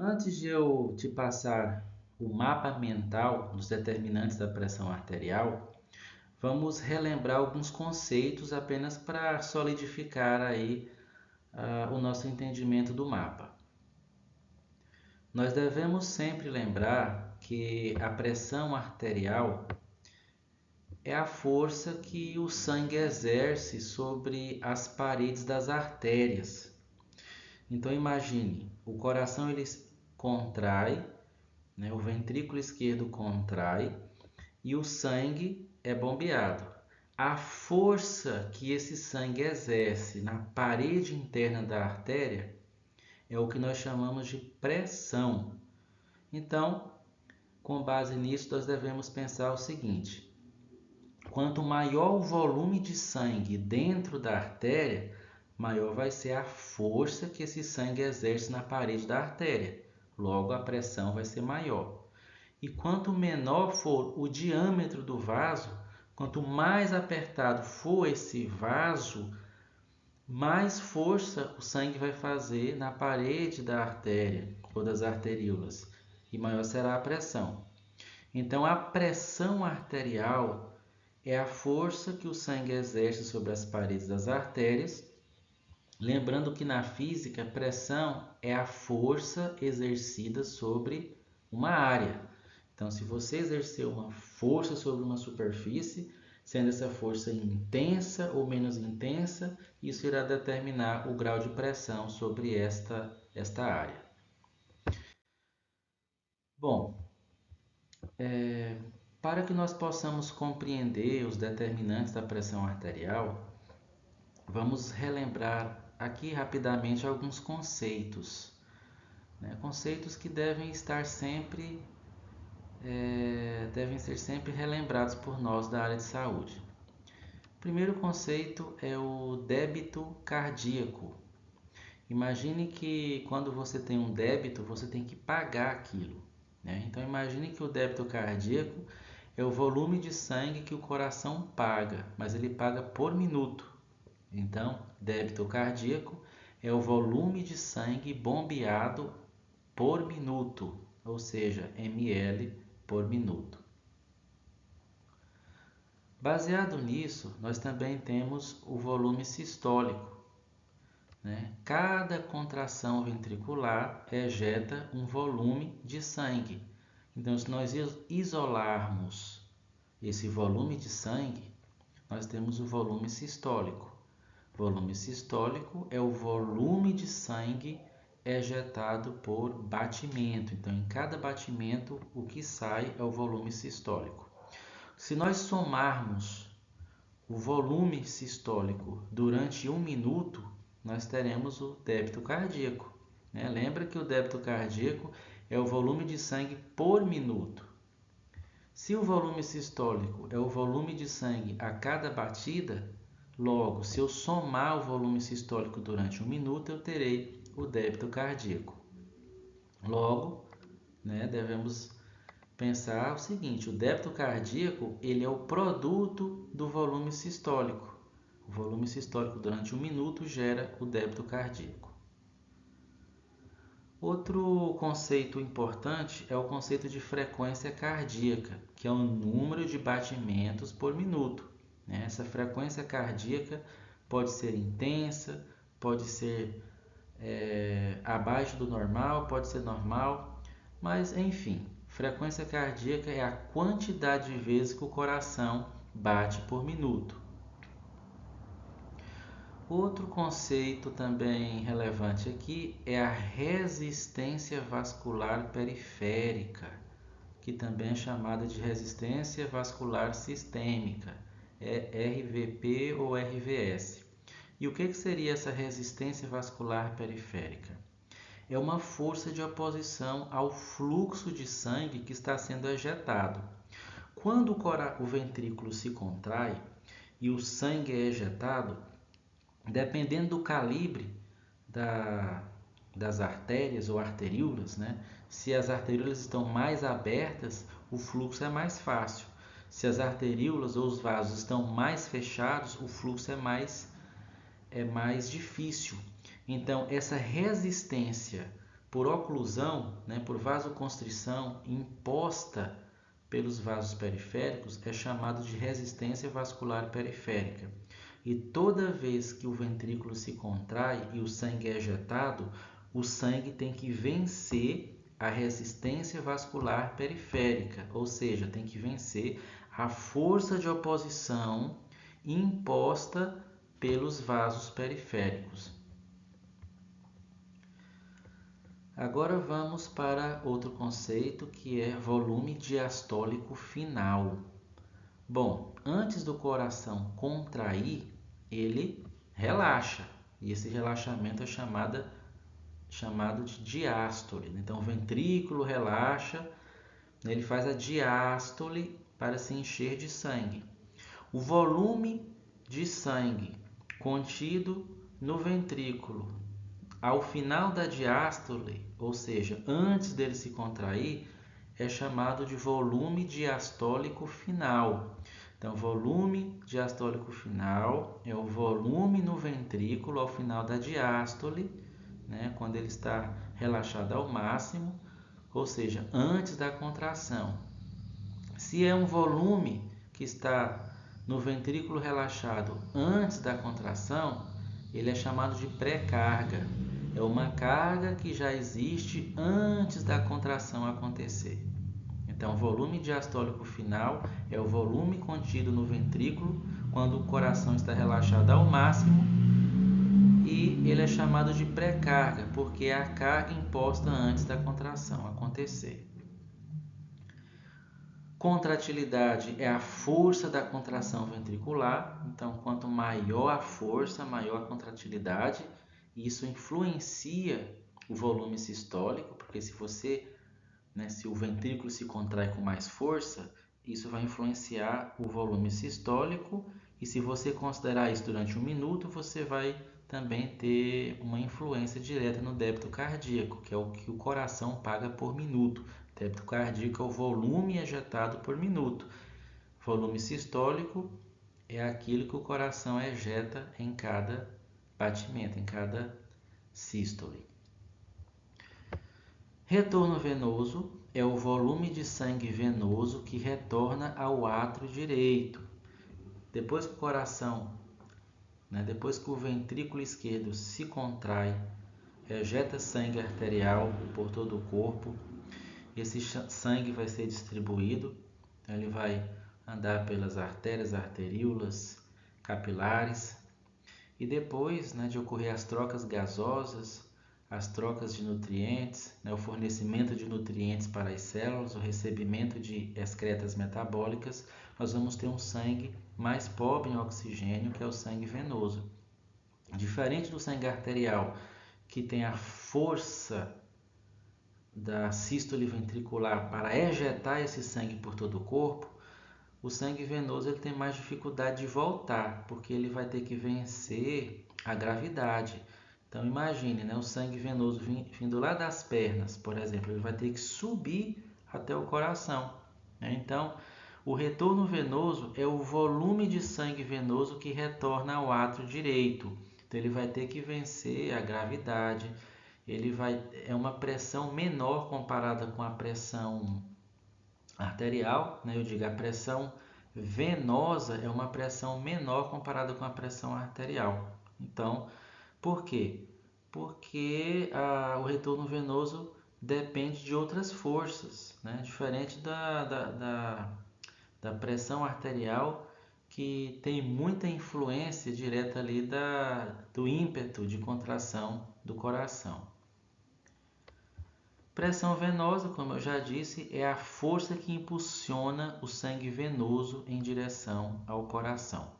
Antes de eu te passar o mapa mental dos determinantes da pressão arterial, vamos relembrar alguns conceitos apenas para solidificar aí o nosso entendimento do mapa. Nós devemos sempre lembrar que a pressão arterial é a força que o sangue exerce sobre as paredes das artérias. Então imagine, o coração ele contrai, né? O ventrículo esquerdo contrai e o sangue é bombeado. A força que esse sangue exerce na parede interna da artéria é o que nós chamamos de pressão. Então, com base nisso, nós devemos pensar o seguinte: quanto maior o volume de sangue dentro da artéria, maior vai ser a força que esse sangue exerce na parede da artéria. Logo, a pressão vai ser maior. E quanto menor for o diâmetro do vaso, quanto mais apertado for esse vaso, mais força o sangue vai fazer na parede da artéria ou das arteríolas, e maior será a pressão. Então, a pressão arterial é a força que o sangue exerce sobre as paredes das artérias. Lembrando que na física, pressão é a força exercida sobre uma área. Então, se você exercer uma força sobre uma superfície, sendo essa força intensa ou menos intensa, isso irá determinar o grau de pressão sobre esta área. Bom, para que nós possamos compreender os determinantes da pressão arterial, vamos relembrar aqui rapidamente alguns conceitos, né? Conceitos que devem ser sempre relembrados por nós da área de saúde. O primeiro conceito é o débito cardíaco. Imagine que quando você tem um débito, você tem que pagar aquilo, né? Então imagine que o débito cardíaco é o volume de sangue que o coração paga, mas ele paga por minuto. Então, débito cardíaco é o volume de sangue bombeado por minuto, ou seja, ml por minuto. Baseado nisso, nós também temos o volume sistólico, né? Cada contração ventricular ejeta um volume de sangue. Então, se nós isolarmos esse volume de sangue, nós temos o volume sistólico. Volume sistólico é o volume de sangue ejetado por batimento. Então, em cada batimento, o que sai é o volume sistólico. Se nós somarmos o volume sistólico durante 1 minuto, nós teremos o débito cardíaco, né? Lembra que o débito cardíaco é o volume de sangue por minuto. Se o volume sistólico é o volume de sangue a cada batida, logo, se eu somar o volume sistólico durante 1 minuto, eu terei o débito cardíaco. Logo, né, devemos pensar o seguinte: o débito cardíaco ele é o produto do volume sistólico. O volume sistólico durante 1 minuto gera o débito cardíaco. Outro conceito importante é o conceito de frequência cardíaca, que é o número de batimentos por minuto. Essa frequência cardíaca pode ser intensa, pode ser abaixo do normal, pode ser normal, mas enfim, frequência cardíaca é a quantidade de vezes que o coração bate por minuto. Outro conceito também relevante aqui é a resistência vascular periférica, que também é chamada de resistência vascular sistêmica, é RVP ou RVS. E o que seria essa resistência vascular periférica? É uma força de oposição ao fluxo de sangue que está sendo ejetado. Quando o ventrículo se contrai e o sangue é ejetado, dependendo do calibre das artérias ou arteríolas, né? Se as arteríolas estão mais abertas, o fluxo é mais fácil. Se as arteríolas ou os vasos estão mais fechados, o fluxo é mais difícil. Então, essa resistência por oclusão, né, por vasoconstrição imposta pelos vasos periféricos, é chamado de resistência vascular periférica. E toda vez que o ventrículo se contrai e o sangue é ejetado, o sangue tem que vencer a resistência vascular periférica, ou seja, tem que vencer a força de oposição imposta pelos vasos periféricos. Agora vamos para outro conceito, que é volume diastólico final. Bom, antes do coração contrair, ele relaxa, e esse relaxamento é chamado de diástole. Então, o ventrículo relaxa, ele faz a diástole para se encher de sangue. O volume de sangue contido no ventrículo ao final da diástole, ou seja, antes dele se contrair, é chamado de volume diastólico final. Então, volume diastólico final é o volume no ventrículo ao final da diástole, né, quando ele está relaxado ao máximo, ou seja, antes da contração. Se é um volume que está no ventrículo relaxado antes da contração, ele é chamado de pré-carga. É uma carga que já existe antes da contração acontecer. Então, o volume diastólico final é o volume contido no ventrículo quando o coração está relaxado ao máximo, e ele é chamado de pré-carga, porque é a carga imposta antes da contração acontecer. Contratilidade é a força da contração ventricular. Então, quanto maior a força, maior a contratilidade. Isso influencia o volume sistólico, porque se o ventrículo se contrai com mais força, isso vai influenciar o volume sistólico. E se você considerar isso durante 1 minuto, você vai também ter uma influência direta no débito cardíaco, que é o que o coração paga por minuto. Débito cardíaco é o volume ejetado por minuto. Volume sistólico é aquilo que o coração ejeta em cada batimento, em cada sístole. Retorno venoso é o volume de sangue venoso que retorna ao átrio direito. Depois que o coração, depois que o ventrículo esquerdo se contrai, ejeta sangue arterial por todo o corpo. Esse sangue vai ser distribuído, ele vai andar pelas artérias, arteríolas, capilares, e depois de ocorrer as trocas gasosas, as trocas de nutrientes, o fornecimento de nutrientes para as células, o recebimento de excretas metabólicas, nós vamos ter um sangue mais pobre em oxigênio, que é o sangue venoso. Diferente do sangue arterial, que tem a força da sístole ventricular para ejetar esse sangue por todo o corpo, o sangue venoso ele tem mais dificuldade de voltar, porque ele vai ter que vencer a gravidade. Então imagine, o sangue venoso vindo lá das pernas, por exemplo, ele vai ter que subir até o coração. Então, o retorno venoso é o volume de sangue venoso que retorna ao átrio direito. Então ele vai ter que vencer a gravidade. É uma pressão menor comparada com a pressão arterial, Eu digo, a pressão venosa é uma pressão menor comparada com a pressão arterial. Então, por quê? Porque o retorno venoso depende de outras forças, Diferente da pressão arterial, que tem muita influência direta ali do ímpeto de contração do coração. Pressão venosa, como eu já disse, é a força que impulsiona o sangue venoso em direção ao coração.